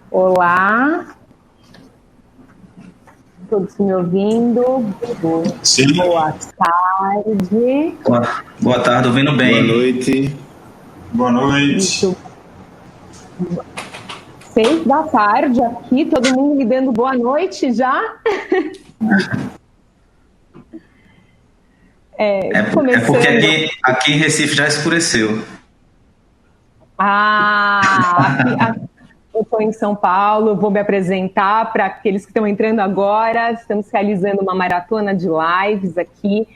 Olá, todos me ouvindo? Sim. Boa tarde. Boa tarde, ouvindo bem. Boa noite. Boa noite. Isso. 6 da tarde aqui, todo mundo me dando boa noite já? Porque aqui em Recife já escureceu. Eu estou em São Paulo, vou me apresentar para aqueles que estão entrando agora. Estamos realizando uma maratona de lives aqui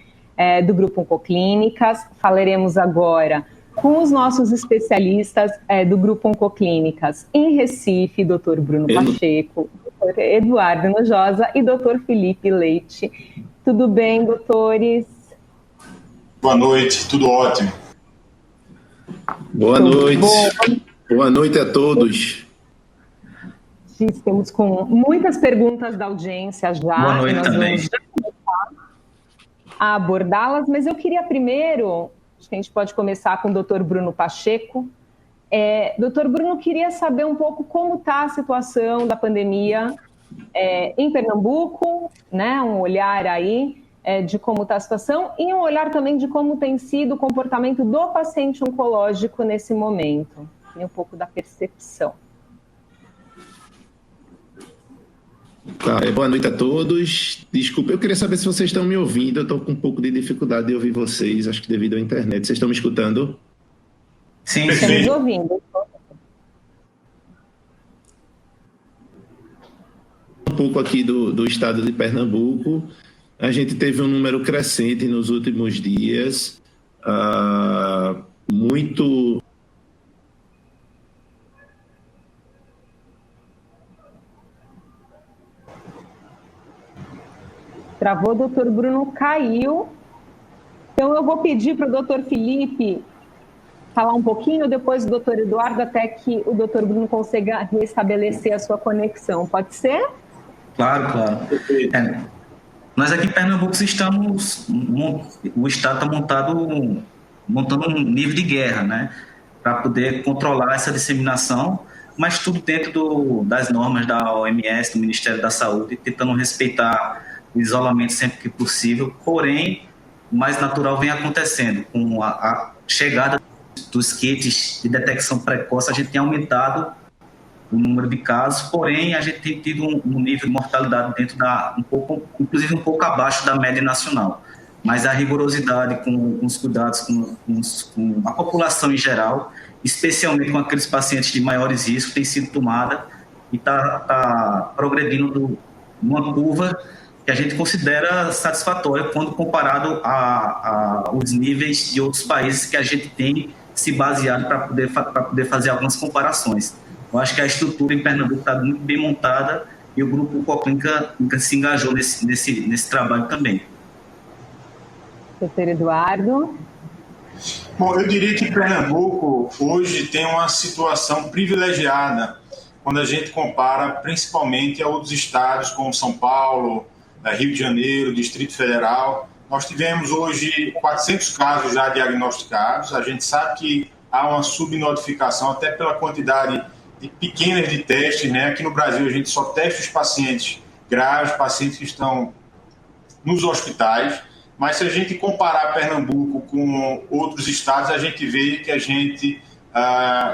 do Grupo Oncoclínicas. Falaremos agora com os nossos especialistas do Grupo Oncoclínicas em Recife, Dr. Bruno Pacheco, Dr. Eduardo Nojosa e Dr. Felipe Leite. Tudo bem, doutores? Boa noite, tudo ótimo. Boa noite. Boa noite a todos. Estamos com muitas perguntas da audiência já. Boa noite nós também. Vamos já começar a abordá-las, mas eu queria primeiro, acho que a gente pode começar com o Dr. Bruno Pacheco. Dr. Bruno, queria saber um pouco como está a situação da pandemia em Pernambuco, né? Um olhar aí de como está a situação e um olhar também de como tem sido o comportamento do paciente oncológico nesse momento. E um pouco da percepção. Boa noite a todos. Desculpa, eu queria saber se vocês estão me ouvindo. Eu estou com um pouco de dificuldade de ouvir vocês, acho que devido à internet. Vocês estão me escutando? Sim, estamos ouvindo. Um pouco aqui do estado de Pernambuco. A gente teve um número crescente nos últimos dias, muito... Travou, o doutor Bruno caiu. Então, eu vou pedir para o doutor Felipe falar um pouquinho, depois o doutor Eduardo, até que o doutor Bruno consiga restabelecer a sua conexão. Pode ser? Claro. Nós aqui em Pernambuco estamos... O Estado está montando um nível de guerra, né? Para poder controlar essa disseminação, mas tudo dentro das normas da OMS, do Ministério da Saúde, tentando respeitar o isolamento sempre que possível, porém, o mais natural vem acontecendo. Com a chegada dos kits de detecção precoce, a gente tem aumentado o número de casos, porém, a gente tem tido um nível de mortalidade dentro inclusive um pouco abaixo da média nacional. Mas a rigorosidade com os cuidados com a população em geral, especialmente com aqueles pacientes de maiores riscos, tem sido tomada e está progredindo numa curva que a gente considera satisfatória quando comparado aos níveis de outros países que a gente tem se baseado para poder fazer algumas comparações. Eu acho que a estrutura em Pernambuco está muito bem montada e o Grupo Oncoclínica se engajou nesse trabalho também. Doutor Eduardo. Bom, eu diria que Pernambuco hoje tem uma situação privilegiada quando a gente compara principalmente a outros estados como São Paulo, Rio de Janeiro, Distrito Federal. Nós tivemos hoje 400 casos já diagnosticados. A gente sabe que há uma subnotificação até pela quantidade pequenas de testes, né? Aqui no Brasil a gente só testa os pacientes graves, pacientes que estão nos hospitais, mas se a gente comparar Pernambuco com outros estados, a gente vê que a gente,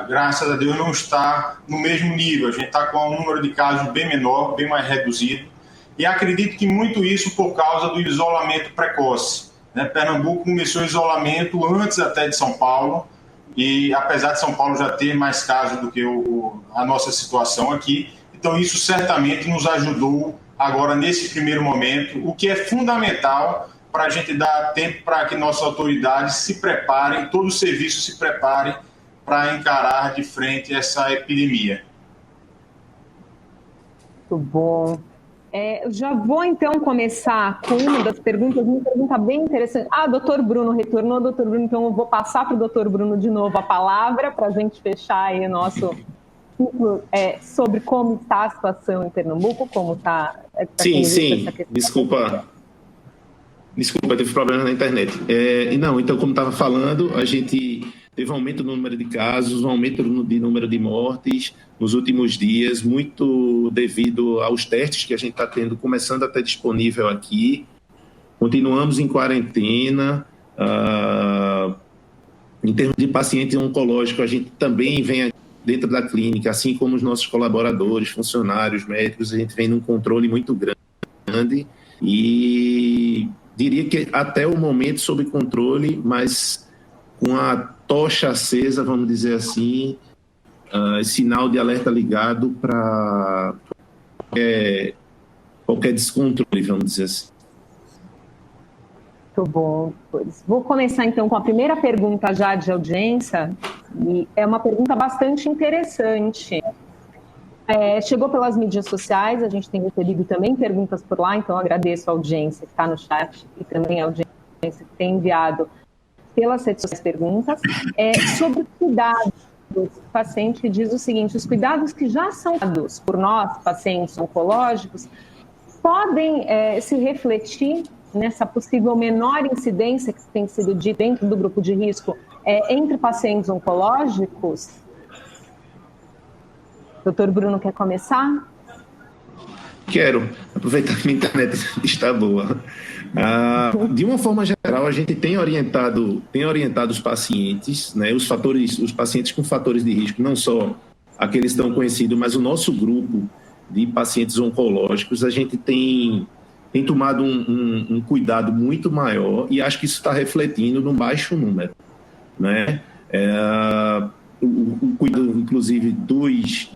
graças a Deus, não está no mesmo nível. A gente está com um número de casos bem menor, bem mais reduzido, e acredito que muito isso por causa do isolamento precoce, né? Pernambuco começou o isolamento antes até de São Paulo, e apesar de São Paulo já ter mais casos do que a nossa situação aqui, então isso certamente nos ajudou agora nesse primeiro momento, o que é fundamental para a gente dar tempo para que nossas autoridades se preparem, todo o serviço se prepare para encarar de frente essa epidemia. Muito bom. Eu já vou, então, começar com uma das perguntas, uma pergunta bem interessante. Doutor Bruno retornou, doutor Bruno, então eu vou passar para o doutor Bruno de novo a palavra para a gente fechar aí o nosso ciclo sobre como está a situação em Pernambuco, como está... Sim, desculpa, teve problema na internet. Então, como estava falando, a gente teve um aumento no número de casos, um aumento de número de mortes nos últimos dias, muito devido aos testes que a gente está tendo, começando a ter disponível aqui. Continuamos em quarentena. Em termos de paciente oncológico, a gente também vem dentro da clínica, assim como os nossos colaboradores, funcionários, médicos, a gente vem num controle muito grande e diria que até o momento sob controle, mas com a tocha acesa, vamos dizer assim, sinal de alerta ligado para qualquer descontrole, vamos dizer assim. Muito bom. Vou começar então com a primeira pergunta já de audiência, e é uma pergunta bastante interessante. Chegou pelas mídias sociais, a gente tem recebido também perguntas por lá, então agradeço a audiência que está no chat e também a audiência que tem enviado pelas redes sociais perguntas. Sobre os cuidados, o paciente diz o seguinte: os cuidados que já são dados por nós, pacientes oncológicos, podem se refletir nessa possível menor incidência que tem sido dita dentro do grupo de risco entre pacientes oncológicos? Doutor Bruno, quer começar? Quero, aproveitar que minha internet está boa. De uma forma geral, a gente tem orientado os pacientes, né, os pacientes com fatores de risco, não só aqueles tão conhecidos, mas o nosso grupo de pacientes oncológicos, a gente tem tomado um cuidado muito maior e acho que isso está refletindo num baixo número, né? O cuidado, inclusive,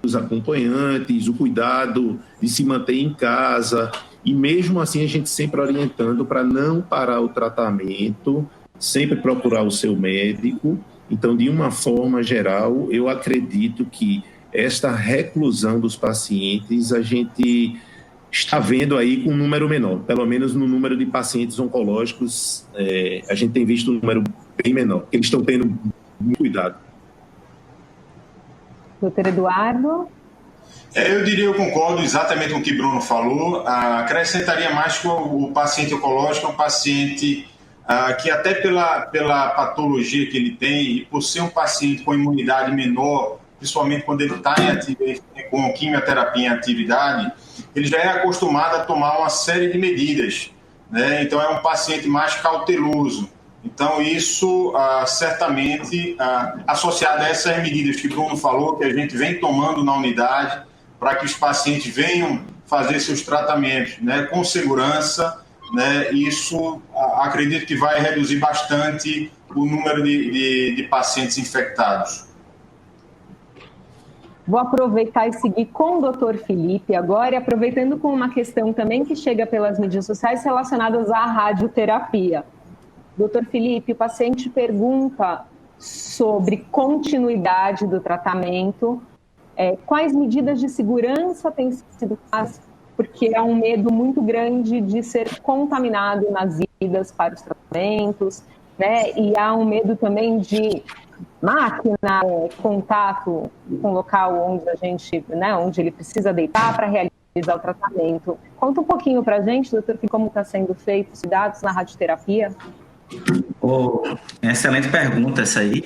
dos acompanhantes, o cuidado de se manter em casa e mesmo assim a gente sempre orientando para não parar o tratamento, sempre procurar o seu médico. Então, de uma forma geral, eu acredito que esta reclusão dos pacientes a gente está vendo aí com um número menor, pelo menos no número de pacientes oncológicos, a gente tem visto um número bem menor, eles estão tendo muito cuidado. Doutor Eduardo? Eu concordo exatamente com o que Bruno falou, acrescentaria mais que o paciente oncológico é um paciente que até pela patologia que ele tem e por ser um paciente com imunidade menor, principalmente quando ele está com quimioterapia em atividade, ele já é acostumado a tomar uma série de medidas, né? Então é um paciente mais cauteloso. Então isso certamente associado a essas medidas que o Bruno falou, que a gente vem tomando na unidade para que os pacientes venham fazer seus tratamentos, né, com segurança, né? Isso acredito que vai reduzir bastante o número de pacientes infectados. Vou aproveitar e seguir com o doutor Felipe agora, e aproveitando com uma questão também que chega pelas mídias sociais relacionadas à radioterapia. Doutor Felipe, o paciente pergunta sobre continuidade do tratamento, quais medidas de segurança têm sido feitas, porque há um medo muito grande de ser contaminado nas idas para os tratamentos, né? E há um medo também de máquina, contato com o local onde a gente, né, onde ele precisa deitar para realizar o tratamento. Conta um pouquinho para a gente, doutor, como está sendo feito os cuidados na radioterapia. Excelente pergunta essa aí.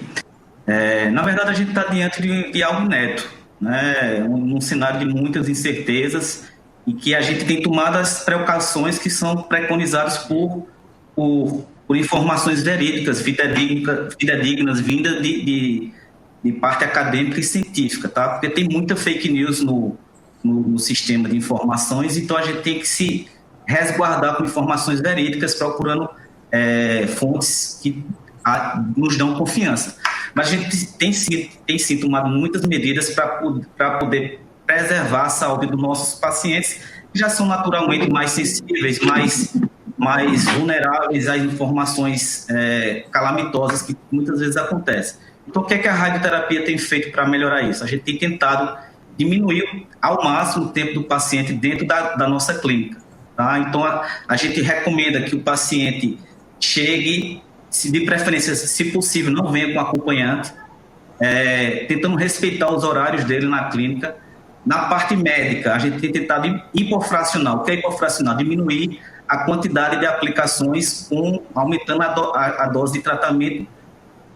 Na verdade, a gente está diante de algo inédito, né? Um cenário de muitas incertezas e que a gente tem tomado as precauções que são preconizadas por informações verídicas, fidedignas, vindas de parte acadêmica e científica, tá? Porque tem muita fake news no sistema de informações, então a gente tem que se resguardar com informações verídicas, procurando fontes que nos dão confiança. Mas a gente tem sim tomado muitas medidas para poder preservar a saúde dos nossos pacientes, que já são naturalmente mais sensíveis, mais vulneráveis às informações calamitosas que muitas vezes acontecem. Então, o que a radioterapia tem feito para melhorar isso? A gente tem tentado diminuir ao máximo o tempo do paciente dentro da nossa clínica. Tá? Então, a gente recomenda que o paciente chegue, de preferência, se possível, não venha com acompanhante, tentando respeitar os horários dele na clínica. Na parte médica, a gente tem tentado hipofracionar. O que é hipofracionar? Diminuir a quantidade de aplicações aumentando a dose de tratamento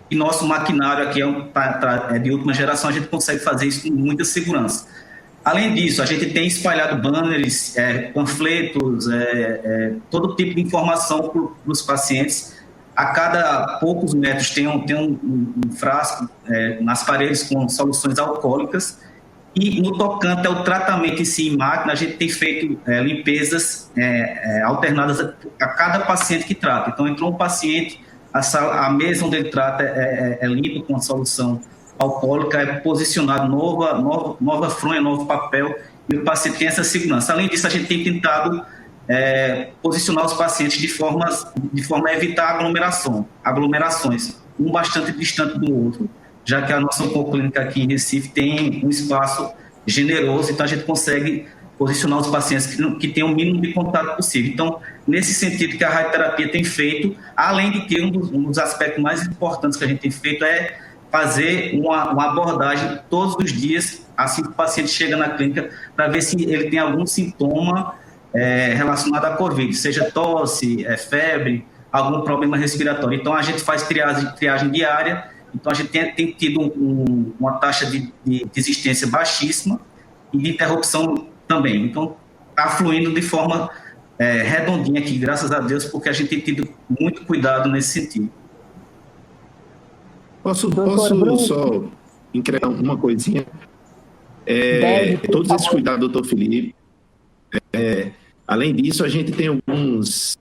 e nosso maquinário aqui é de última geração, a gente consegue fazer isso com muita segurança. Além disso, a gente tem espalhado banners, panfletos, todo tipo de informação para os pacientes. A cada poucos metros tem um frasco nas paredes com soluções alcoólicas. E no tocante ao tratamento em si em máquina, a gente tem feito limpezas alternadas a cada paciente que trata. Então, entrou um paciente, a mesa onde ele trata é limpa com a solução alcoólica, é posicionado nova fronha, novo papel, e o paciente tem essa segurança. Além disso, a gente tem tentado posicionar os pacientes de forma a evitar aglomerações, um bastante distante do outro, já que a nossa oncoclínica aqui em Recife tem um espaço generoso, então a gente consegue posicionar os pacientes que têm o mínimo de contato possível. Então, nesse sentido que a radioterapia tem feito, além de ter um dos aspectos mais importantes que a gente tem feito é fazer uma abordagem todos os dias, assim que o paciente chega na clínica, para ver se ele tem algum sintoma relacionado à Covid, seja tosse, febre, algum problema respiratório. Então, a gente faz triagem diária, então a gente tem tido uma taxa de desistência baixíssima e de interrupção também. Então, está fluindo de forma redondinha aqui, graças a Deus, porque a gente tem tido muito cuidado nesse sentido. Posso só incrementar uma coisinha? Todos esses cuidados, doutor Felipe. Além disso, a gente tem alguns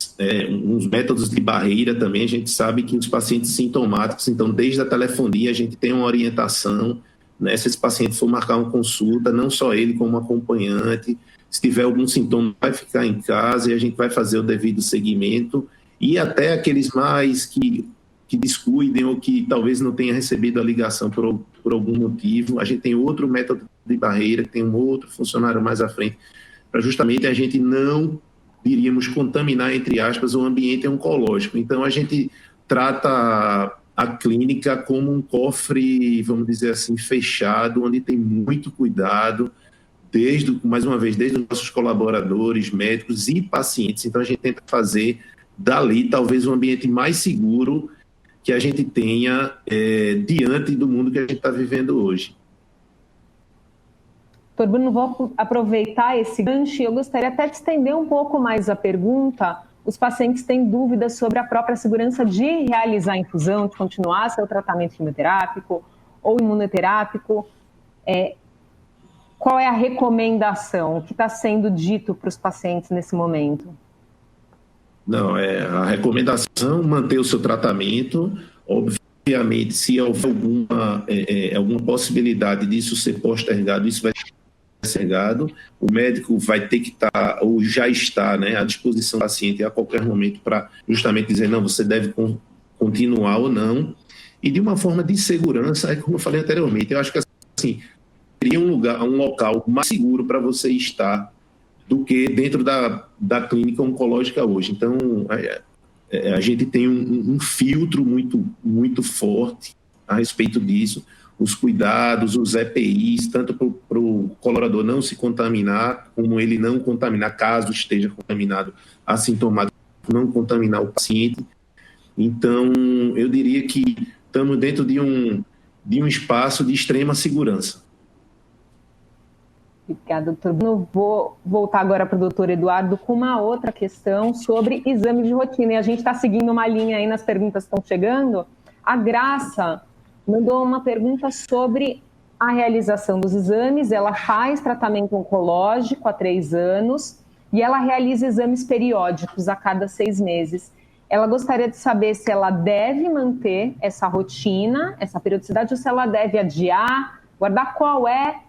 métodos de barreira também. A gente sabe que os pacientes sintomáticos, então, desde a telefonia, a gente tem uma orientação, né? Se esse paciente for marcar uma consulta, não só ele como acompanhante, se tiver algum sintoma, vai ficar em casa e a gente vai fazer o devido seguimento. E até aqueles mais que descuidem ou que talvez não tenha recebido a ligação por algum motivo, a gente tem outro método de barreira, tem um outro funcionário mais à frente, para justamente a gente não, diríamos, contaminar, entre aspas, o ambiente oncológico. Então, a gente trata a clínica como um cofre, vamos dizer assim, fechado, onde tem muito cuidado, mais uma vez, desde os nossos colaboradores, médicos e pacientes. Então, a gente tenta fazer dali, talvez, um ambiente mais seguro que a gente tenha diante do mundo que a gente está vivendo hoje. Doutor Bruno, vou aproveitar esse gancho e eu gostaria até de estender um pouco mais a pergunta. Os pacientes têm dúvidas sobre a própria segurança de realizar a infusão, de continuar seu tratamento quimioterápico ou imunoterápico. Qual é a recomendação? O que está sendo dito para os pacientes nesse momento? Não, a recomendação manter o seu tratamento. Obviamente, se houver alguma possibilidade disso ser postergado, isso vai ser postergado. O médico vai ter que estar, ou já está, né, à disposição do paciente a qualquer momento para justamente dizer, não, você deve continuar ou não. E de uma forma de segurança, como eu falei anteriormente, eu acho que assim, seria um local mais seguro para você estar do que dentro da clínica oncológica hoje. Então, a gente tem um filtro muito, muito forte a respeito disso, os cuidados, os EPIs, tanto para o colaborador não se contaminar, como ele não contaminar, caso esteja contaminado, assintomático, não contaminar o paciente. Então, eu diria que estamos dentro de um espaço de extrema segurança. Obrigada, doutor Bruno. Vou voltar agora para o doutor Eduardo com uma outra questão sobre exame de rotina. E a gente está seguindo uma linha aí nas perguntas que estão chegando. A Graça mandou uma pergunta sobre a realização dos exames. Ela faz tratamento oncológico há 3 anos e ela realiza exames periódicos a cada 6 meses. Ela gostaria de saber se ela deve manter essa rotina, essa periodicidade, ou se ela deve adiar, guardar qual é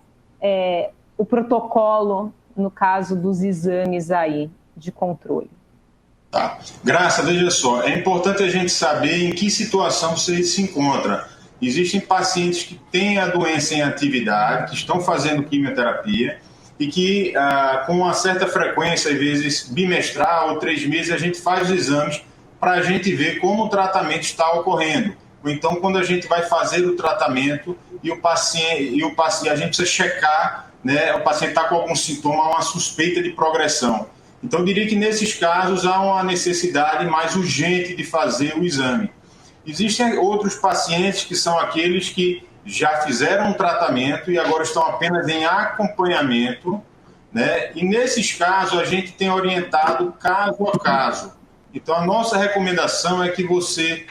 o protocolo no caso dos exames aí de controle. Tá. Graça, veja só, é importante a gente saber em que situação você se encontra. Existem pacientes que têm a doença em atividade, que estão fazendo quimioterapia e que com uma certa frequência, às vezes bimestral ou 3 meses, a gente faz os exames para a gente ver como o tratamento está ocorrendo. Ou então, quando a gente vai fazer o tratamento e a gente precisa checar, né, o paciente está com algum sintoma, uma suspeita de progressão. Então, eu diria que nesses casos há uma necessidade mais urgente de fazer o exame. Existem outros pacientes que são aqueles que já fizeram um tratamento e agora estão apenas em acompanhamento, né? E nesses casos a gente tem orientado caso a caso. Então a nossa recomendação é que você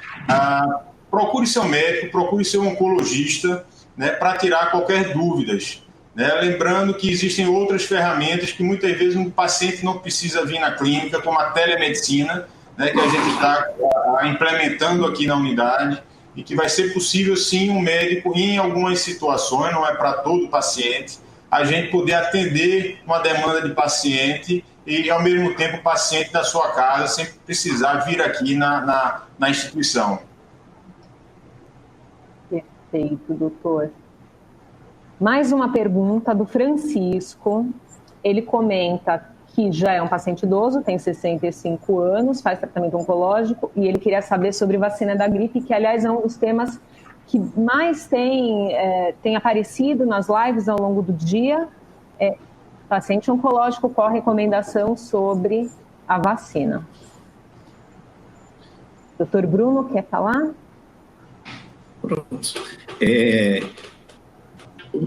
procure seu médico, procure seu oncologista, né, para tirar qualquer dúvidas. Né? Lembrando que existem outras ferramentas que muitas vezes um paciente não precisa vir na clínica, como a telemedicina, né, que a gente está implementando aqui na unidade, e que vai ser possível, sim, um médico, em algumas situações, não é para todo paciente, a gente poder atender uma demanda de paciente e, ao mesmo tempo, o paciente da sua casa, sem precisar vir aqui na instituição. Perfeito, doutor. Mais uma pergunta do Francisco. Ele comenta que já é um paciente idoso, tem 65 anos, faz tratamento oncológico, e ele queria saber sobre vacina da gripe, que, aliás, é um dos temas que mais tem aparecido nas lives ao longo do dia. Paciente oncológico, qual a recomendação sobre a vacina? Doutor Bruno, quer falar? Pronto.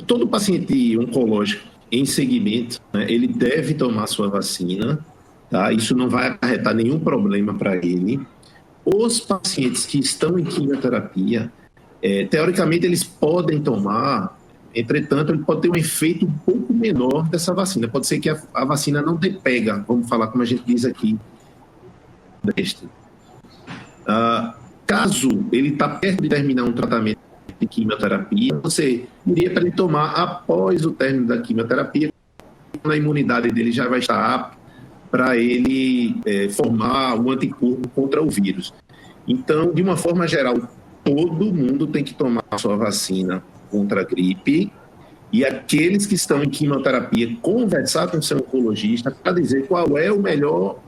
Todo paciente oncológico em segmento, né, ele deve tomar sua vacina, tá? Isso não vai acarretar nenhum problema para ele. Os pacientes que estão em quimioterapia, teoricamente eles podem tomar, entretanto, ele pode ter um efeito um pouco menor dessa vacina. Pode ser que a vacina não dê pega, vamos falar como a gente diz aqui. Caso ele está perto de terminar um tratamento de quimioterapia, você diria para ele tomar após o término da quimioterapia, quando a imunidade dele já vai estar apta para ele formar um anticorpo contra o vírus. Então, de uma forma geral, todo mundo tem que tomar a sua vacina contra a gripe, e aqueles que estão em quimioterapia, conversar com o seu oncologista para dizer qual é o melhor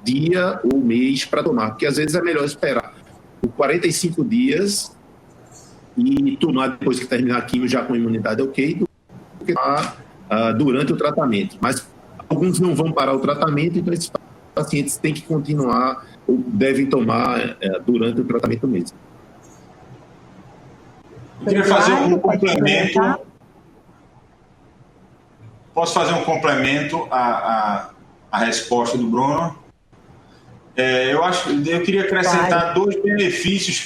dia ou mês para tomar, porque às vezes é melhor esperar por 45 dias e tomar depois que terminar a quimio já com imunidade ok, do que tomar durante o tratamento. Mas alguns não vão parar o tratamento, então esses pacientes têm que continuar ou devem tomar durante o tratamento mesmo. Eu queria fazer um complemento. Posso fazer um complemento à resposta do Bruno? Eu queria acrescentar dois benefícios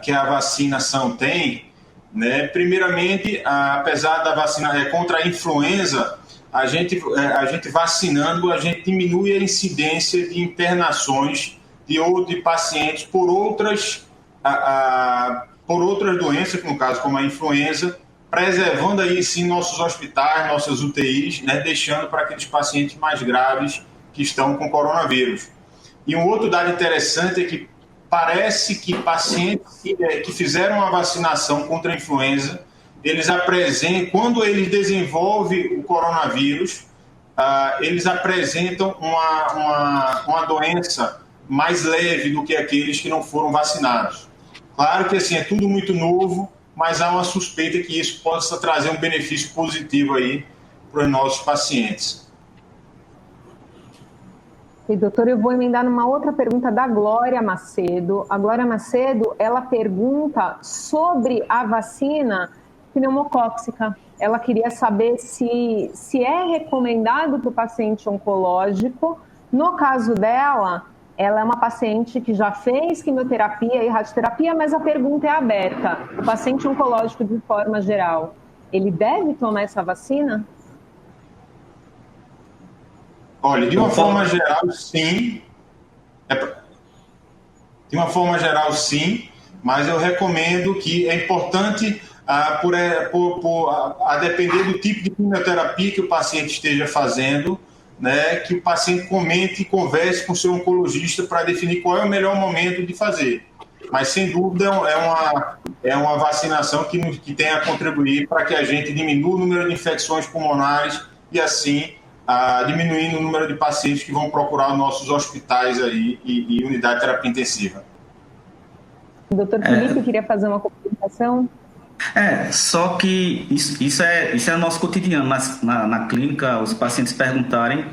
que a vacinação tem. Né? Primeiramente, apesar da vacina contra a influenza, a gente vacinando, a gente diminui a incidência de internações de pacientes por outras doenças, no caso como a influenza, preservando aí sim nossos hospitais, nossas UTIs, né, deixando para aqueles pacientes mais graves que estão com coronavírus. E um outro dado interessante é que parece que pacientes que fizeram a vacinação contra a influenza, eles apresentam, quando eles desenvolvem o coronavírus, eles apresentam uma doença mais leve do que aqueles que não foram vacinados. Claro que assim, é tudo muito novo, mas há uma suspeita que isso possa trazer um benefício positivo aí para os nossos pacientes. E, doutor, eu vou emendar numa outra pergunta da Glória Macedo. A Glória Macedo, ela pergunta sobre a vacina pneumocócica. Ela queria saber se é recomendado para o paciente oncológico. No caso dela, ela é uma paciente que já fez quimioterapia e radioterapia, mas a pergunta é aberta. O paciente oncológico, de forma geral, ele deve tomar essa vacina? Olha, de uma forma geral, sim. De uma forma geral, sim, mas eu recomendo que é importante, a depender do tipo de quimioterapia que o paciente esteja fazendo, né, que o paciente comente e converse com o seu oncologista para definir qual é o melhor momento de fazer. Mas, sem dúvida, é uma vacinação que tem a contribuir para que a gente diminua o número de infecções pulmonares e, assim, diminuindo o número de pacientes que vão procurar nossos hospitais aí e unidade de terapia intensiva. O doutor Felipe queria fazer uma complementação? Só que isso é o nosso cotidiano. Na clínica, os pacientes perguntarem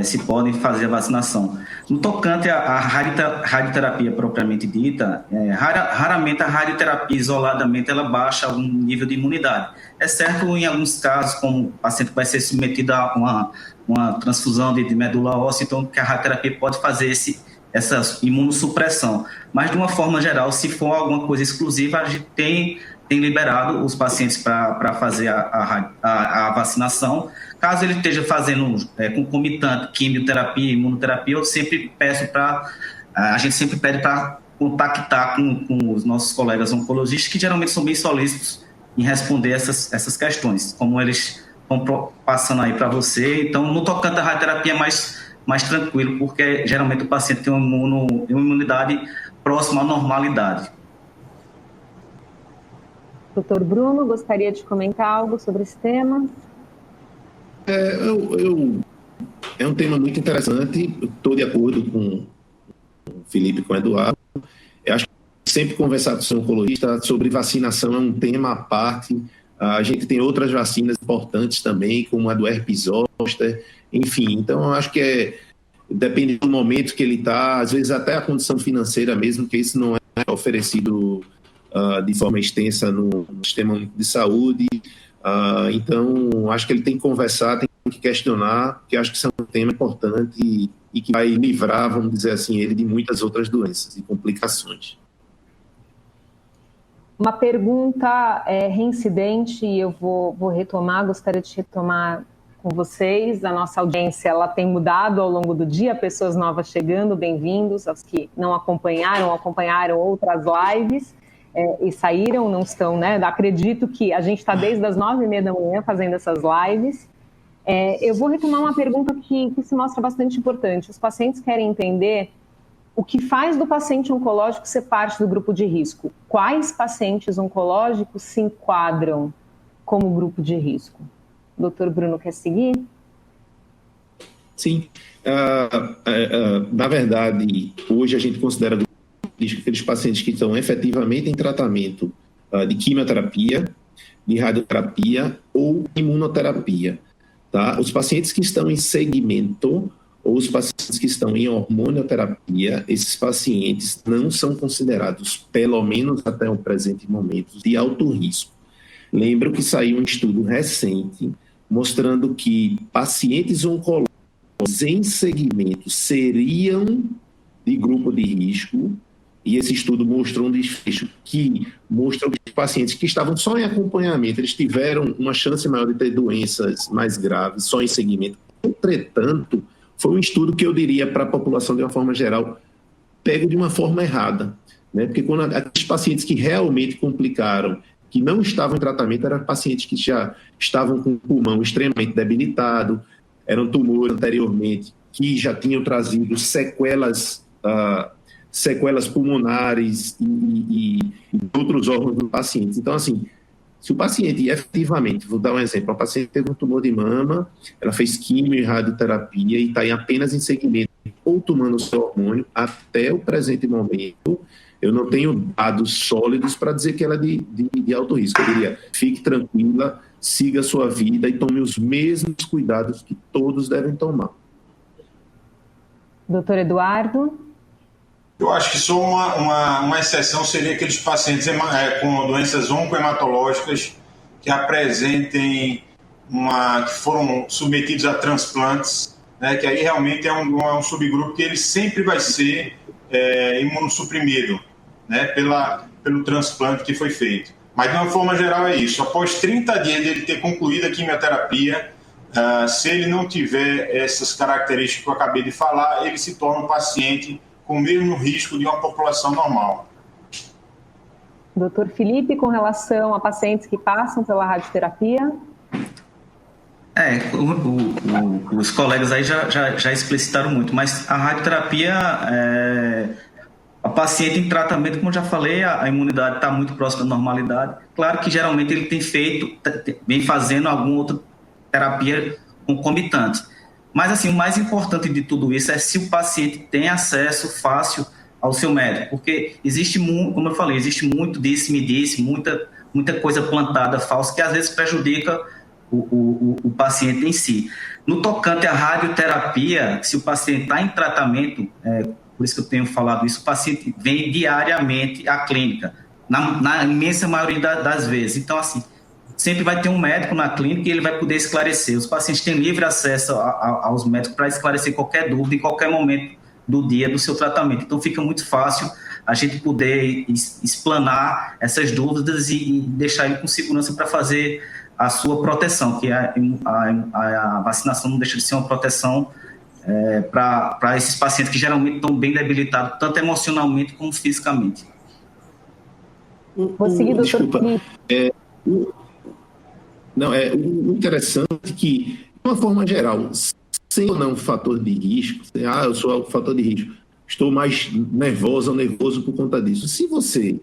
se podem fazer a vacinação. No tocante à radioterapia propriamente dita, raramente a radioterapia isoladamente ela baixa algum nível de imunidade. É certo em alguns casos, como o paciente vai ser submetido a uma transfusão de medula óssea, então que a radioterapia pode fazer essa imunossupressão. Mas, de uma forma geral, se for alguma coisa exclusiva, a gente tem liberado os pacientes para fazer a vacinação. Caso ele esteja fazendo concomitante quimioterapia, imunoterapia, eu sempre peço a gente sempre pede para contactar com os nossos colegas oncologistas, que geralmente são bem solícitos em responder essas questões, como eles estão passando aí para você. Então, no tocante à radioterapia é mais tranquilo, porque geralmente o paciente tem uma imunidade próxima à normalidade. Doutor Bruno, gostaria de comentar algo sobre esse tema? É um tema muito interessante, estou de acordo com o Felipe e com o Eduardo. Eu acho que sempre conversar com o seu oncologista sobre vacinação é um tema à parte. A gente tem outras vacinas importantes também, como a do herpes zoster, enfim. Então, eu acho que depende do momento que ele está, às vezes até a condição financeira mesmo, que isso não é oferecido de forma extensa no sistema de saúde. Então, acho que ele tem que conversar, tem que questionar, porque acho que isso é um tema importante e que vai livrar, vamos dizer assim, ele de muitas outras doenças e complicações. Uma pergunta reincidente, e eu vou retomar, gostaria de retomar com vocês. A nossa audiência ela tem mudado ao longo do dia, pessoas novas chegando, bem-vindos, aos que não acompanharam outras lives. E saíram, não estão, né? Acredito que a gente está desde as 9h30 da manhã fazendo essas lives. Eu vou retomar uma pergunta que se mostra bastante importante. Os pacientes querem entender o que faz do paciente oncológico ser parte do grupo de risco. Quais pacientes oncológicos se enquadram como grupo de risco? Doutor Bruno, quer seguir? Sim. Na verdade, hoje a gente considera aqueles pacientes que estão efetivamente em tratamento de quimioterapia, de radioterapia ou imunoterapia. Tá? Os pacientes que estão em segmento ou os pacientes que estão em hormonioterapia, esses pacientes não são considerados, pelo menos até o presente momento, de alto risco. Lembro que saiu um estudo recente mostrando que pacientes oncológicos em segmento seriam de grupo de risco. E esse estudo mostrou um desfecho que mostra que os pacientes que estavam só em acompanhamento, eles tiveram uma chance maior de ter doenças mais graves, só em segmento. Entretanto, foi um estudo que eu diria para a população, de uma forma geral, pego de uma forma errada. Né? Porque quando aqueles pacientes que realmente complicaram, que não estavam em tratamento, eram pacientes que já estavam com o pulmão extremamente debilitado, eram tumores anteriormente que já tinham trazido sequelas pulmonares e outros órgãos do paciente. Então, assim, se o paciente efetivamente, vou dar um exemplo, a paciente teve um tumor de mama, ela fez quimio e radioterapia e está apenas em segmento ou tomando o seu hormônio, até o presente momento, eu não tenho dados sólidos para dizer que ela é de alto risco. Eu diria, fique tranquila, siga a sua vida e tome os mesmos cuidados que todos devem tomar. Doutor Eduardo? Eu acho que só uma exceção seria aqueles pacientes com doenças oncohematológicas que apresentem que foram submetidos a transplantes, né, que aí realmente é um subgrupo que ele sempre vai ser imunossuprimido, né, pelo transplante que foi feito. Mas, de uma forma geral, é isso. Após 30 dias de ele ter concluído a quimioterapia, se ele não tiver essas características que eu acabei de falar, ele se torna um paciente com o mesmo risco de uma população normal. Doutor Felipe, com relação a pacientes que passam pela radioterapia? Os colegas aí já explicitaram muito, mas a radioterapia, a paciente em tratamento, como eu já falei, a imunidade está muito próxima da normalidade. Claro que geralmente ele vem fazendo alguma outra terapia concomitante. Mas, assim, o mais importante de tudo isso é se o paciente tem acesso fácil ao seu médico, porque existe, como eu falei, existe muito disse-me-disse, muita coisa plantada falsa que às vezes prejudica o paciente em si. No tocante à radioterapia, se o paciente está em tratamento, por isso que eu tenho falado isso, o paciente vem diariamente à clínica, na imensa maioria das vezes. Então, assim, sempre vai ter um médico na clínica e ele vai poder esclarecer. Os pacientes têm livre acesso aos médicos para esclarecer qualquer dúvida em qualquer momento do dia do seu tratamento. Então, fica muito fácil a gente poder explanar essas dúvidas e deixar ele com segurança para fazer a sua proteção, que a vacinação não deixa de ser uma proteção para esses pacientes que geralmente estão bem debilitados, tanto emocionalmente como fisicamente. Vou seguir, doutor. Desculpa. O interessante é que, de uma forma geral, sem ou não fator de risco, eu sou o fator de risco, estou mais nervoso ou nervoso por conta disso. Se você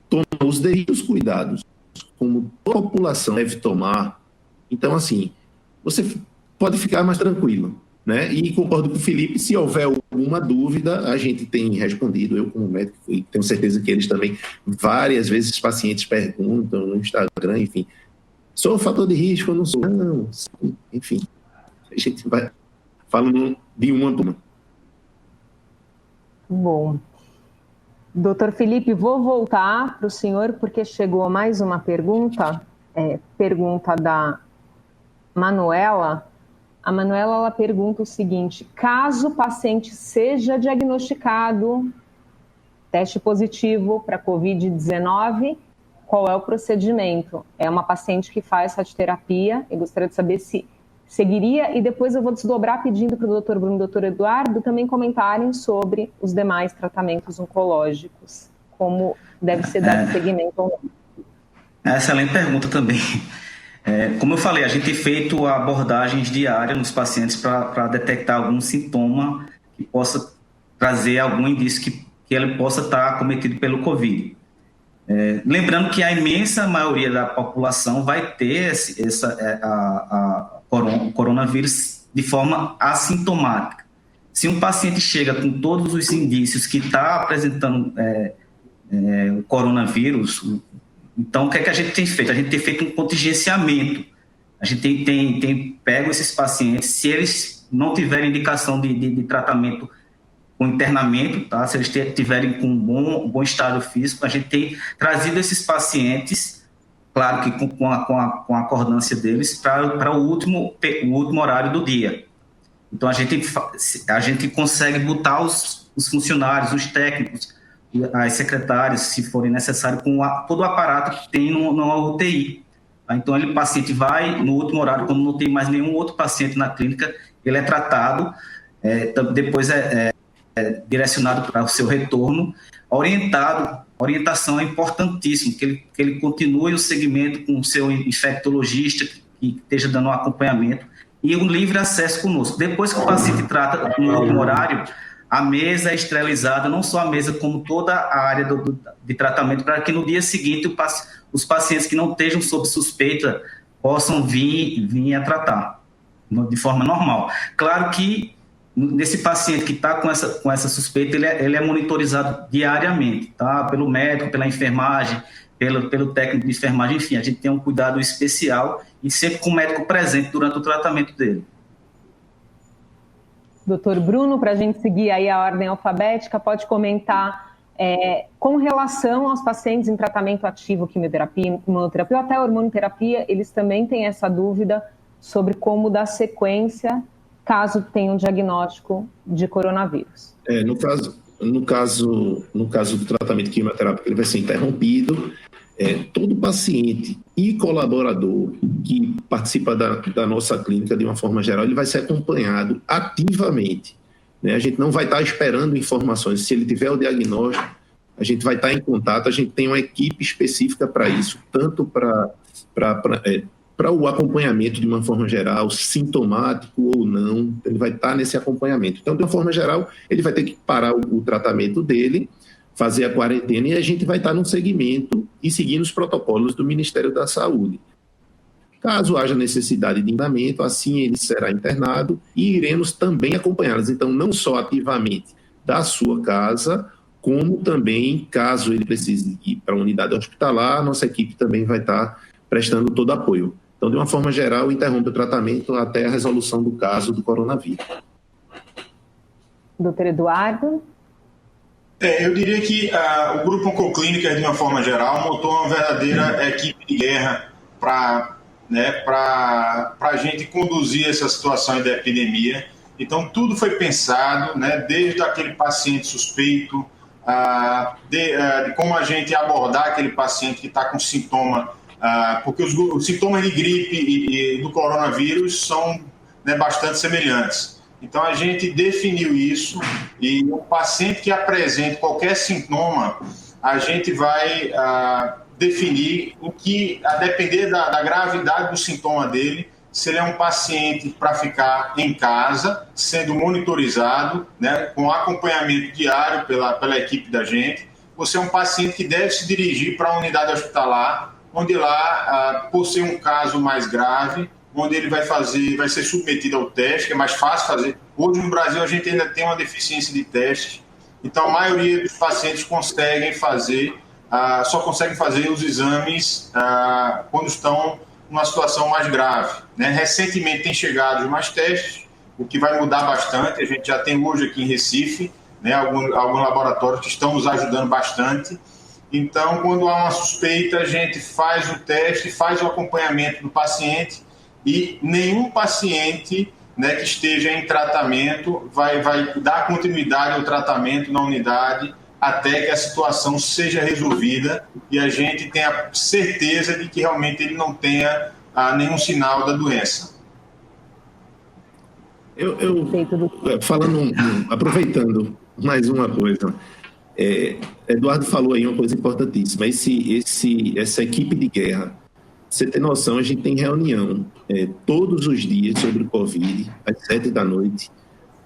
toma os devidos cuidados, como toda a população deve tomar, então, assim, você pode ficar mais tranquilo, né? E concordo com o Felipe, se houver alguma dúvida, a gente tem respondido, eu como médico, e tenho certeza que eles também, várias vezes os pacientes perguntam no Instagram, enfim, sou o fator de risco, eu não sou? Não, enfim, a gente vai falando de uma por uma. Bom, doutor Felipe, vou voltar para o senhor, porque chegou mais uma pergunta, pergunta da Manuela. A Manuela, ela pergunta o seguinte: caso o paciente seja diagnosticado teste positivo para Covid-19, qual é o procedimento? É uma paciente que faz radioterapia, eu gostaria de saber se seguiria, e depois eu vou desdobrar pedindo para o doutor Bruno e doutor Eduardo também comentarem sobre os demais tratamentos oncológicos, como deve ser dado seguimento ou não. Excelente pergunta também. Como eu falei, a gente tem feito abordagens diárias nos pacientes para detectar algum sintoma que possa trazer algum indício que ele possa estar acometido pelo Covid. Lembrando que a imensa maioria da população vai ter o coronavírus de forma assintomática. Se um paciente chega com todos os indícios que está apresentando o coronavírus, então o que é que a gente tem feito? A gente tem feito um contingenciamento. A gente tem pego esses pacientes, se eles não tiverem indicação de tratamento com internamento, tá? Se eles tiverem com um bom estado físico, a gente tem trazido esses pacientes, claro que com a acordância deles, para o último horário do dia. Então, a gente consegue botar os funcionários, os técnicos, as secretárias, se forem necessário, com todo o aparato que tem numa UTI. Tá? Então, o paciente vai no último horário, quando não tem mais nenhum outro paciente na clínica, ele é tratado, depois direcionado para o seu retorno, orientação é importantíssima, que ele continue o segmento com o seu infectologista, que esteja dando um acompanhamento, e um livre acesso conosco. Depois que o paciente trata no último horário, a mesa é esterilizada, não só a mesa, como toda a área de tratamento, para que no dia seguinte os pacientes que não estejam sob suspeita possam vir a tratar de forma normal. Claro que nesse paciente que está com essa suspeita, ele é monitorizado diariamente, tá? Pelo médico, pela enfermagem, pelo técnico de enfermagem, enfim, a gente tem um cuidado especial e sempre com o médico presente durante o tratamento dele. Doutor Bruno, para a gente seguir aí a ordem alfabética, pode comentar com relação aos pacientes em tratamento ativo, quimioterapia, imunoterapia ou até hormonoterapia, eles também têm essa dúvida sobre como dar sequência caso tenha um diagnóstico de coronavírus. No caso do tratamento quimioterápico, ele vai ser interrompido. Todo paciente e colaborador que participa da nossa clínica, de uma forma geral, ele vai ser acompanhado ativamente, né? A gente não vai estar esperando informações. Se ele tiver o diagnóstico, a gente vai estar em contato, a gente tem uma equipe específica para isso, tanto para o acompanhamento de uma forma geral, sintomático ou não, ele vai estar nesse acompanhamento. Então, de uma forma geral, ele vai ter que parar o tratamento dele, fazer a quarentena, e a gente vai estar num segmento e seguindo os protocolos do Ministério da Saúde. Caso haja necessidade de internamento, assim ele será internado e iremos também acompanhá-los. Então, não só ativamente da sua casa, como também, caso ele precise ir para a unidade hospitalar, a nossa equipe também vai estar prestando todo apoio. Então, de uma forma geral, interrompe o tratamento até a resolução do caso do coronavírus. Doutor Eduardo? Eu diria que o Grupo Oncoclínicas, de uma forma geral, montou uma verdadeira equipe de guerra para a gente conduzir essa situação da epidemia. Então, tudo foi pensado, né, desde aquele paciente suspeito, de como a gente abordar aquele paciente que está com sintoma, porque os sintomas de gripe e do coronavírus são, né, bastante semelhantes. Então, a gente definiu isso e o paciente que apresente qualquer sintoma, a gente vai definir o que, a depender da gravidade do sintoma dele, se ele é um paciente para ficar em casa, sendo monitorizado, né, com acompanhamento diário pela equipe da gente, ou se é um paciente que deve se dirigir para a unidade hospitalar, onde lá, por ser um caso mais grave, onde ele vai ser submetido ao teste, que é mais fácil fazer. Hoje no Brasil a gente ainda tem uma deficiência de testes, então a maioria dos pacientes só conseguem fazer os exames quando estão numa situação mais grave, né? Recentemente tem chegado mais testes, o que vai mudar bastante. A gente já tem hoje aqui em Recife, né, alguns laboratórios que estão nos ajudando bastante. Então, quando há uma suspeita, a gente faz o teste, faz o acompanhamento do paciente e nenhum paciente, né, que esteja em tratamento vai dar continuidade ao tratamento na unidade até que a situação seja resolvida e a gente tenha certeza de que realmente ele não tenha nenhum sinal da doença. Aproveitando mais uma coisa, Eduardo falou aí uma coisa importantíssima, essa equipe de guerra, você tem noção, a gente tem reunião todos os dias sobre o Covid, às 7 da noite,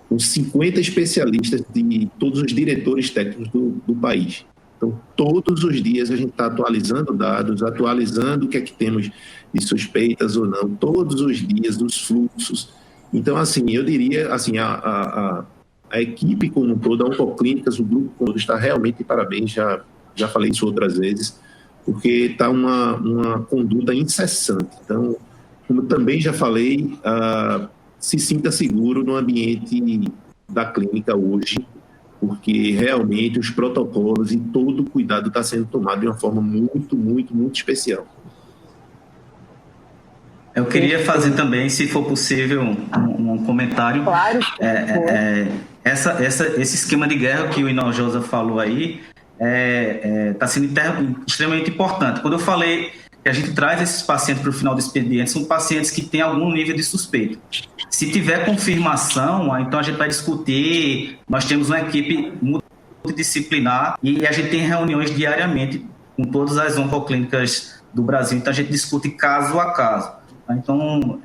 com 50 especialistas de todos os diretores técnicos do país. Então, todos os dias a gente está atualizando dados, atualizando o que é que temos de suspeitas ou não, todos os dias, dos fluxos. Então, assim, eu diria, assim, a equipe como um todo, a Oncoclínicas, o grupo como todo, está realmente de parabéns, já falei isso outras vezes, porque está uma conduta incessante. Então, como também já falei, se sinta seguro no ambiente da clínica hoje, porque realmente os protocolos e todo o cuidado está sendo tomado de uma forma muito, muito, muito especial. Eu queria fazer também, se for possível, um comentário. Claro. Esse esquema de guerra que o Hinojosa falou aí está sendo extremamente importante. Quando eu falei que a gente traz esses pacientes para o final do expediente, são pacientes que têm algum nível de suspeito. Se tiver confirmação, então a gente vai discutir, nós temos uma equipe multidisciplinar e a gente tem reuniões diariamente com todas as oncoclínicas do Brasil, então a gente discute caso a caso. Então,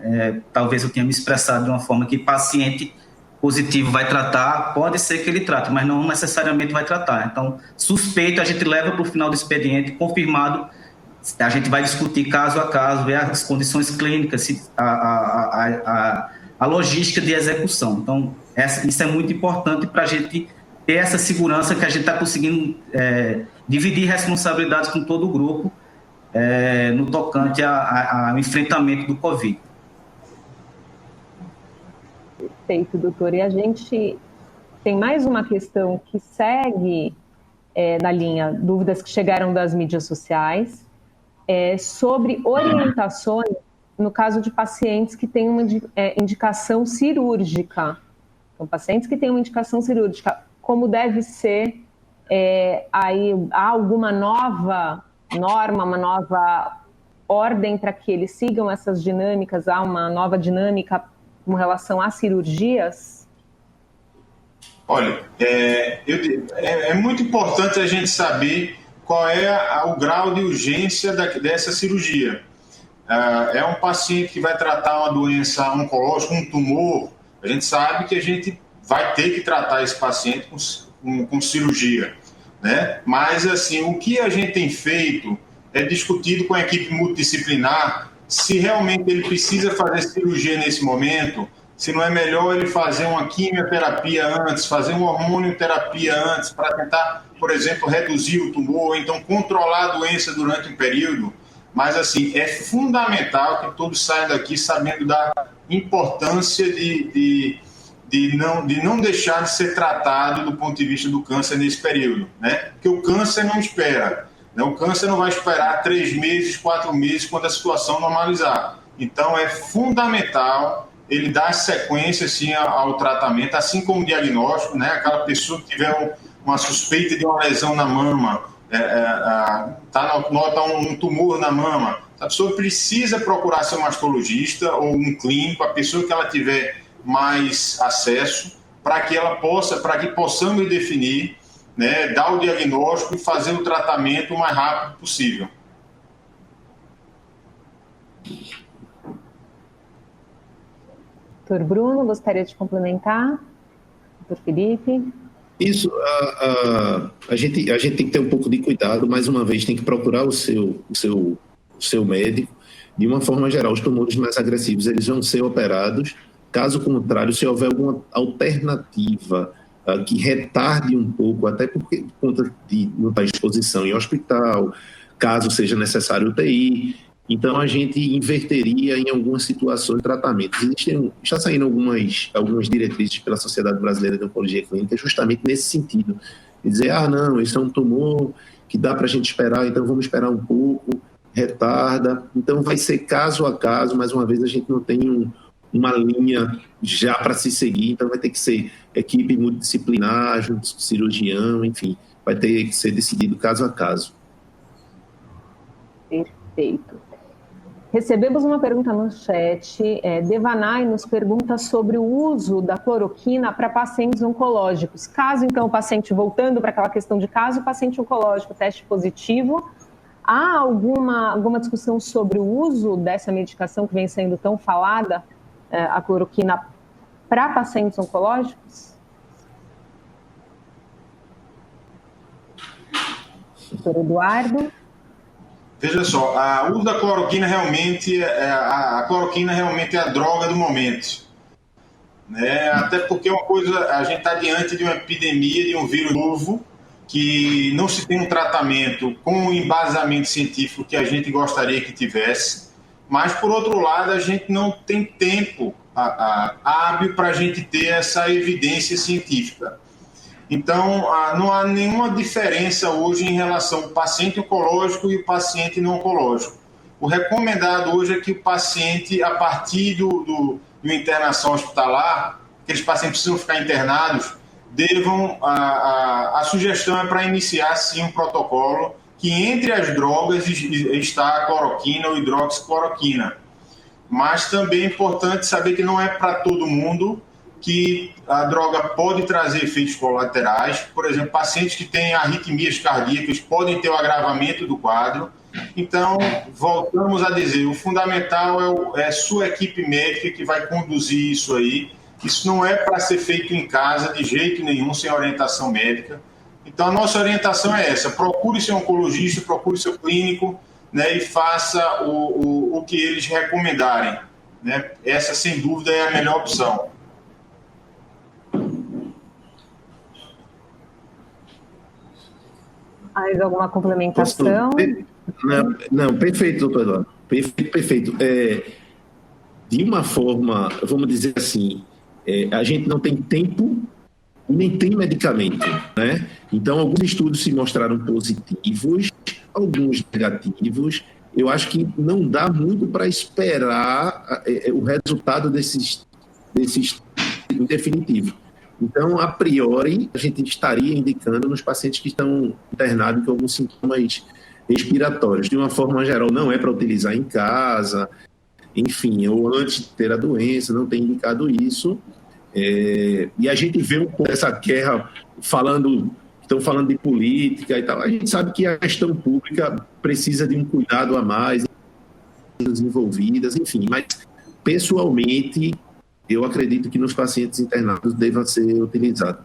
talvez eu tenha me expressado de uma forma que paciente positivo vai tratar, pode ser que ele trate, mas não necessariamente vai tratar. Então, suspeito a gente leva para o final do expediente, confirmado, a gente vai discutir caso a caso, ver as condições clínicas, a logística de execução. Então, isso é muito importante para a gente ter essa segurança que a gente está conseguindo dividir responsabilidades com todo o grupo no tocante ao enfrentamento do Covid. Perfeito, doutor. E a gente tem mais uma questão que segue na linha dúvidas que chegaram das mídias sociais, sobre orientações no caso de pacientes que têm uma indicação cirúrgica. Então, pacientes que têm uma indicação cirúrgica, como deve ser, há alguma nova norma, uma nova ordem para que eles sigam essas dinâmicas, há uma nova dinâmica com relação às cirurgias? Olha, é muito importante a gente saber qual é o grau de urgência dessa cirurgia. É um paciente que vai tratar uma doença oncológica, um tumor, a gente sabe que a gente vai ter que tratar esse paciente com cirurgia, né? Mas, assim, o que a gente tem feito é discutido com a equipe multidisciplinar se realmente ele precisa fazer cirurgia nesse momento, se não é melhor ele fazer uma quimioterapia antes, fazer uma hormonioterapia antes, para tentar, por exemplo, reduzir o tumor, ou então controlar a doença durante um período. mas assim, é fundamental que todos saiam daqui sabendo da importância de não deixar de ser tratado do ponto de vista do câncer nesse período, né? Porque o câncer não espera, né? O câncer não vai esperar 3 meses, 4 meses, quando a situação normalizar. Então, é fundamental ele dar sequência assim, ao tratamento, assim como o diagnóstico, né? Aquela pessoa que tiver uma suspeita de uma lesão na mama, nota um tumor na mama, a pessoa precisa procurar seu mastologista ou um clínico, a pessoa que ela tiver mais acesso, para que possamos definir, né, dar o diagnóstico e fazer o tratamento o mais rápido possível. Doutor Bruno, gostaria de complementar? Doutor Felipe? Isso, a gente tem que ter um pouco de cuidado, mais uma vez, tem que procurar o seu médico. De uma forma geral, os tumores mais agressivos, eles vão ser operados. Caso contrário, se houver alguma alternativa que retarde um pouco, até por conta de não estar em exposição em hospital, caso seja necessário UTI, então a gente inverteria em algumas situações de tratamento. Está saindo algumas diretrizes pela Sociedade Brasileira de Oncologia Clínica justamente nesse sentido, de dizer, não, isso é um tumor que dá para a gente esperar, então vamos esperar um pouco, retarda. Então vai ser caso a caso, mais uma vez a gente não tem uma linha já para se seguir, então vai ter que ser equipe multidisciplinar, junto com cirurgião, enfim, vai ter que ser decidido caso a caso. Perfeito. Recebemos uma pergunta no chat. Devanay nos pergunta sobre o uso da cloroquina para pacientes oncológicos. Caso, então, o paciente, voltando para aquela questão de caso, o paciente oncológico teste positivo, há alguma discussão sobre o uso dessa medicação que vem sendo tão falada, a cloroquina, para pacientes oncológicos? Doutor Eduardo? Veja só, o uso da cloroquina realmente é a droga do momento, né? Até porque a gente está diante de uma epidemia de um vírus novo que não se tem um tratamento com o embasamento científico que a gente gostaria que tivesse, mas por outro lado a gente não tem tempo hábil para a gente ter essa evidência científica. Então, não há nenhuma diferença hoje em relação ao paciente oncológico e o paciente não oncológico. O recomendado hoje é que o paciente, a partir do internação hospitalar, aqueles pacientes precisam ficar internados, a sugestão é para iniciar, sim, um protocolo que entre as drogas está a cloroquina ou hidroxicloroquina. Mas também é importante saber que não é para todo mundo, que a droga pode trazer efeitos colaterais. Por exemplo, pacientes que têm arritmias cardíacas podem ter o agravamento do quadro. Então, voltamos a dizer, o fundamental é sua equipe médica que vai conduzir isso aí. Isso não é para ser feito em casa de jeito nenhum, sem orientação médica. Então, a nossa orientação é essa: procure seu oncologista, procure seu clínico, né, e faça o que eles recomendarem, né? Essa, sem dúvida, é a melhor opção. Mais alguma complementação? Não, perfeito, doutor Eduardo. Perfeito. De uma forma, vamos dizer assim, a gente não tem tempo e nem tem medicamento, né? Então, alguns estudos se mostraram positivos, alguns negativos. Eu acho que não dá muito para esperar o resultado desses em definitivo. Então, a priori, a gente estaria indicando nos pacientes que estão internados com alguns sintomas respiratórios. De uma forma geral, não é para utilizar em casa, enfim, ou antes de ter a doença, não tem indicado isso. E a gente vê um pouco essa guerra estão falando de política e tal. A gente sabe que a gestão pública precisa de um cuidado a mais, desenvolvidas, enfim. Mas, pessoalmente, eu acredito que nos pacientes internados deva ser utilizado.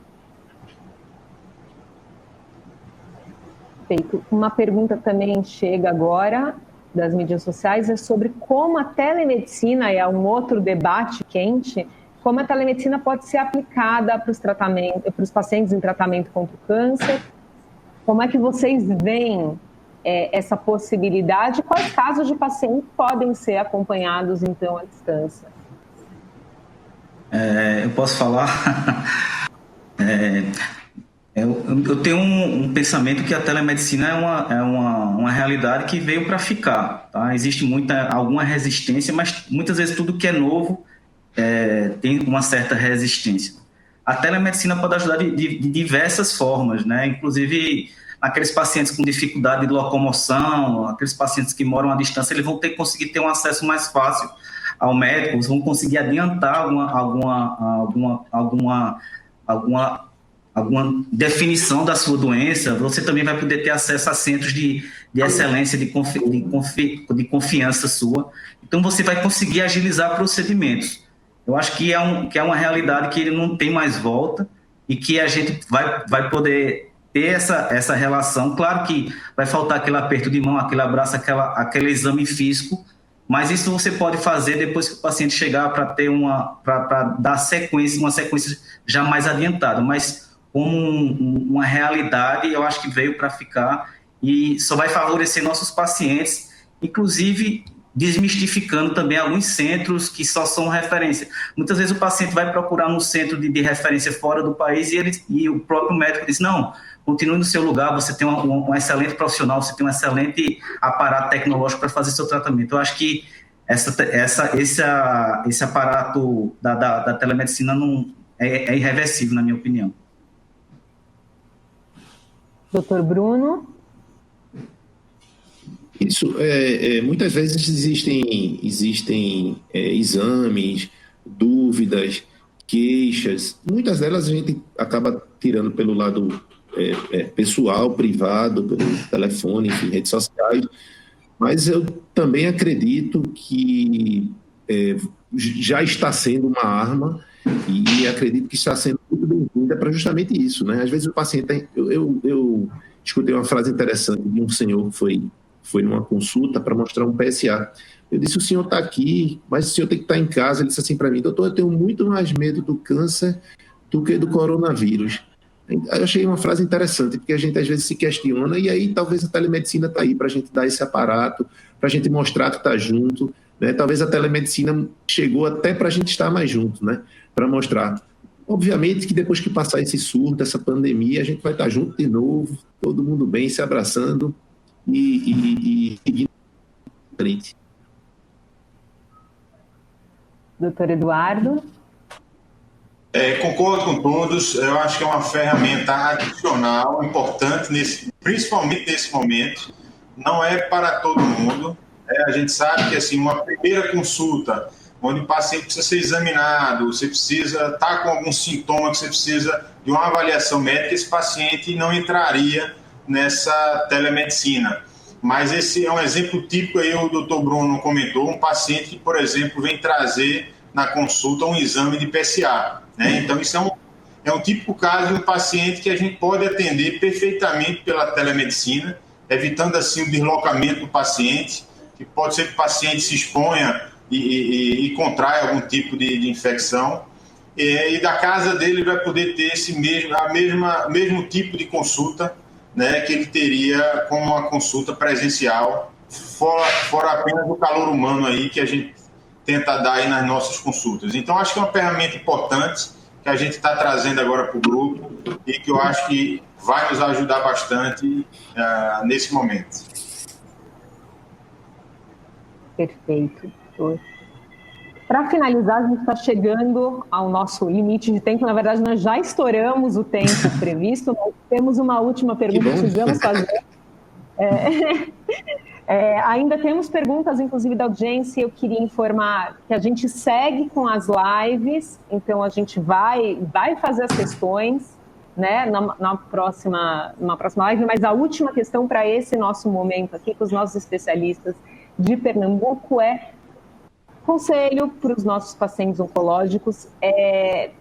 Perfeito. Uma pergunta também chega agora das mídias sociais, é sobre como a telemedicina, é um outro debate quente, como a telemedicina pode ser aplicada para os pacientes em tratamento contra o câncer. Como é que vocês veem essa possibilidade? Quais casos de pacientes podem ser acompanhados, então, à distância? Eu posso falar? Eu tenho um pensamento que a telemedicina é uma realidade que veio para ficar. Tá? Existe alguma resistência, mas muitas vezes tudo que é novo tem uma certa resistência. A telemedicina pode ajudar de diversas formas, né? Inclusive aqueles pacientes com dificuldade de locomoção, aqueles pacientes que moram à distância, eles vão conseguir ter um acesso mais fácil ao médico, eles vão conseguir adiantar alguma definição da sua doença. Você também vai poder ter acesso a centros de excelência, de confiança sua. Então, você vai conseguir agilizar procedimentos. Eu acho que é uma realidade que ele não tem mais volta e que a gente vai poder ter essa relação. Claro que vai faltar aquele aperto de mão, aquele abraço, aquele exame físico, mas isso você pode fazer depois que o paciente chegar para dar uma sequência já mais adiantada. Mas como uma realidade, eu acho que veio para ficar e só vai favorecer nossos pacientes, inclusive desmistificando também alguns centros que só são referência. Muitas vezes o paciente vai procurar um centro de referência fora do país e o próprio médico diz, não, continue no seu lugar, você tem um excelente profissional, você tem um excelente aparato tecnológico para fazer seu tratamento. Eu acho que esse aparato da telemedicina não é irreversível, na minha opinião. Doutor Bruno? Isso, muitas vezes existem exames, dúvidas, queixas. Muitas delas a gente acaba tirando pelo lado pessoal, privado, pelo telefone, enfim, redes sociais. Mas eu também acredito que já está sendo uma arma e acredito que está sendo muito bem-vinda para justamente isso, né? Às vezes o paciente... Eu escutei uma frase interessante de um senhor que foi numa consulta para mostrar um PSA. Eu disse, o senhor está aqui, mas o senhor tem que estar em casa. Ele disse assim para mim, doutor, eu tenho muito mais medo do câncer do que do coronavírus. Eu achei uma frase interessante, porque a gente às vezes se questiona, e aí talvez a telemedicina está aí para a gente dar esse aparato, para a gente mostrar que está junto, né? Talvez a telemedicina chegou até para a gente estar mais junto, né? Para mostrar. Obviamente que depois que passar esse surto, essa pandemia, a gente vai estar junto de novo, todo mundo bem, se abraçando, e seguindo em frente. Doutor Eduardo? Concordo com todos. Eu acho que é uma ferramenta adicional, importante, principalmente nesse momento. Não é para todo mundo. A gente sabe que assim, uma primeira consulta, onde o paciente precisa ser examinado, você precisa estar com algum sintoma que você precisa de uma avaliação médica, esse paciente não entraria nessa telemedicina. Mas esse é um exemplo típico, aí o doutor Bruno comentou, um paciente que, por exemplo, vem trazer na consulta um exame de PSA. Né? Então, isso é um típico caso de um paciente que a gente pode atender perfeitamente pela telemedicina, evitando assim o deslocamento do paciente, que pode ser que o paciente se exponha e contraia algum tipo de infecção, e da casa dele vai poder ter mesmo tipo de consulta, né, que ele teria como uma consulta presencial, fora apenas o calor humano aí que a gente tenta dar aí nas nossas consultas. Então, acho que é uma ferramenta importante que a gente está trazendo agora para o grupo e que eu acho que vai nos ajudar bastante nesse momento. Perfeito. Para finalizar, a gente está chegando ao nosso limite de tempo. Na verdade, nós já estouramos o tempo previsto, mas temos uma última pergunta que precisamos fazer. Ainda temos perguntas, inclusive, da audiência. Eu queria informar que a gente segue com as lives, então a gente vai fazer as questões, né, numa próxima live, mas a última questão para esse nosso momento aqui com os nossos especialistas de Pernambuco conselho para os nossos pacientes oncológicos.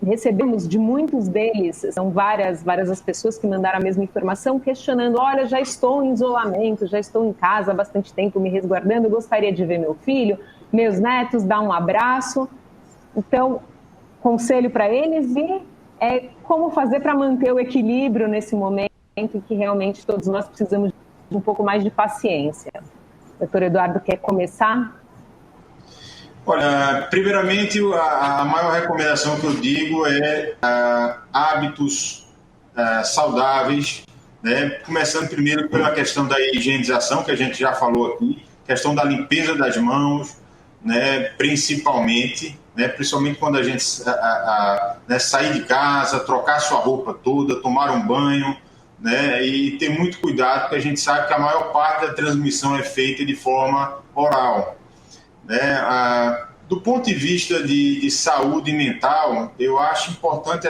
Recebemos de muitos deles, são várias as pessoas que mandaram a mesma informação, questionando, olha, já estou em isolamento, já estou em casa há bastante tempo me resguardando, gostaria de ver meu filho, meus netos, dar um abraço. Então, conselho para eles como fazer para manter o equilíbrio nesse momento em que realmente todos nós precisamos um pouco mais de paciência. Doutor Eduardo, quer começar? Olha, primeiramente, a maior recomendação que eu digo é hábitos saudáveis, né? Começando primeiro pela questão da higienização, que a gente já falou aqui, questão da limpeza das mãos, né? Principalmente quando a gente sair de casa, trocar sua roupa toda, tomar um banho, né? E ter muito cuidado, porque a gente sabe que a maior parte da transmissão é feita de forma oral, né? Do ponto de vista de saúde mental, eu acho importante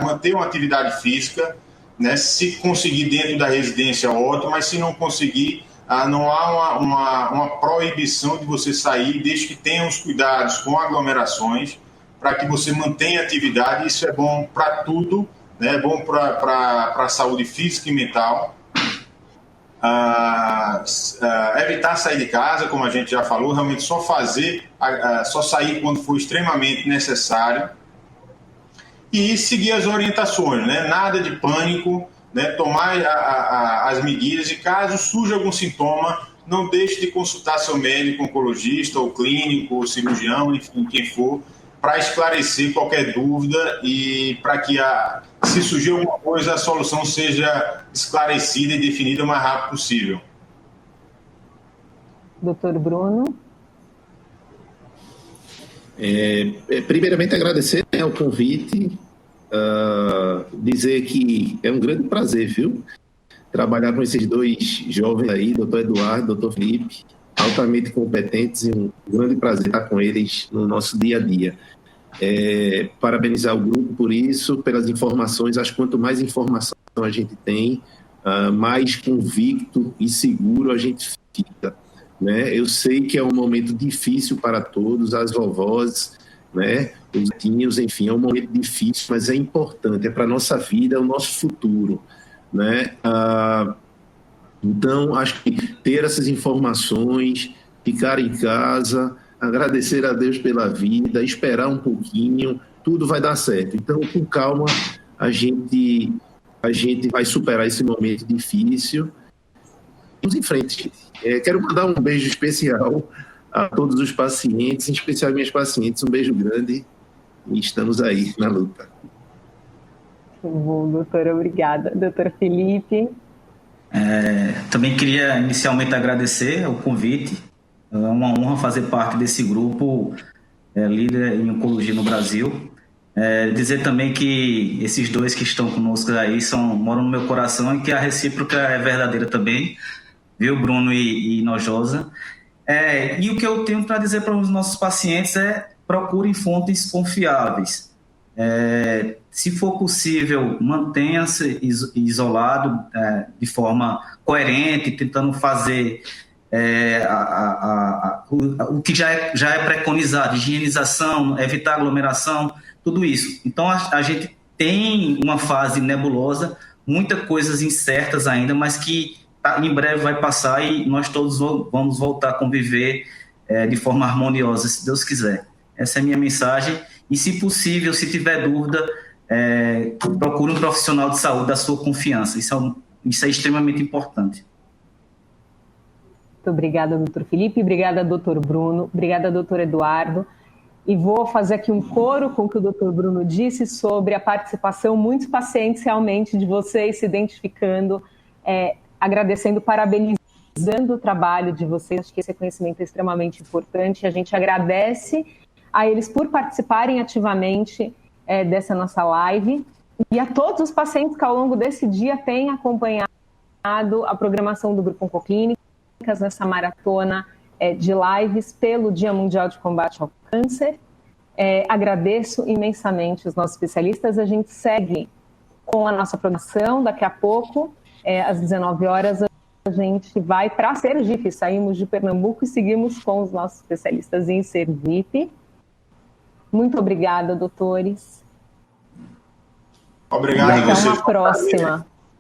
manter uma atividade física, né? Se conseguir dentro da residência, ótimo, mas se não conseguir, não há uma proibição de você sair, desde que tenha os cuidados com aglomerações, para que você mantenha a atividade. Isso é bom para tudo, né? É bom para a saúde física e mental. Evitar sair de casa, como a gente já falou, realmente só sair quando for extremamente necessário, e seguir as orientações, né? Nada de pânico, né? Tomar as medidas, e caso surja algum sintoma, não deixe de consultar seu médico, oncologista, ou clínico, ou cirurgião, enfim, quem for, para esclarecer qualquer dúvida e para que, se surgir alguma coisa, a solução seja esclarecida e definida o mais rápido possível. Doutor Bruno? Primeiramente, agradecer o convite, dizer que é um grande prazer, viu? Trabalhar com esses dois jovens aí, doutor Eduardo, doutor Felipe, altamente competentes, e um grande prazer estar com eles no nosso dia a dia. Parabenizar o grupo por isso, pelas informações. Acho que quanto mais informação a gente tem, mais convicto e seguro a gente fica, né? Eu sei que é um momento difícil para todos, as vovós, né? Os netinhos, enfim, é um momento difícil, mas é importante, é para a nossa vida, é o nosso futuro, né? Então, acho que ter essas informações, ficar em casa, agradecer a Deus pela vida, esperar um pouquinho, tudo vai dar certo. Então, com calma, a gente vai superar esse momento difícil. Vamos em frente. Quero mandar um beijo especial a todos os pacientes, em especial minhas pacientes. Um beijo grande e estamos aí na luta. Bom, doutora, obrigada. Doutor Felipe? Também queria inicialmente agradecer o convite. É uma honra fazer parte desse grupo líder em oncologia no Brasil. Dizer também que esses dois que estão conosco aí moram no meu coração, e que a recíproca é verdadeira também, viu, Bruno e Nojosa? E o que eu tenho para dizer para os nossos pacientes é: procurem fontes confiáveis. Se for possível, mantenha-se isolado de forma coerente, tentando fazer o que já é preconizado: higienização, evitar aglomeração, tudo isso. Então, a gente tem uma fase nebulosa, muitas coisas incertas ainda, mas que em breve vai passar, e nós todos vamos voltar a conviver de forma harmoniosa, se Deus quiser. Essa é a minha mensagem. E, se possível, se tiver dúvida, procure um profissional de saúde da sua confiança. Isso é extremamente importante. Muito obrigada, doutor Felipe. Obrigada, doutor Bruno. Obrigada, doutor Eduardo. E vou fazer aqui um coro com o que o doutor Bruno disse sobre a participação, muitos pacientes realmente de vocês se identificando, agradecendo, parabenizando o trabalho de vocês. Acho que esse reconhecimento é extremamente importante. A gente agradece a eles por participarem ativamente dessa nossa live, e a todos os pacientes que ao longo desse dia têm acompanhado a programação do Grupo Oncoclínicas nessa maratona de lives pelo Dia Mundial de Combate ao Câncer. Agradeço imensamente os nossos especialistas. A gente segue com a nossa programação. Daqui a pouco, às 19 horas, a gente vai para Sergipe. Saímos de Pernambuco e seguimos com os nossos especialistas em Sergipe. Muito obrigada, doutores. Obrigado. E até uma próxima.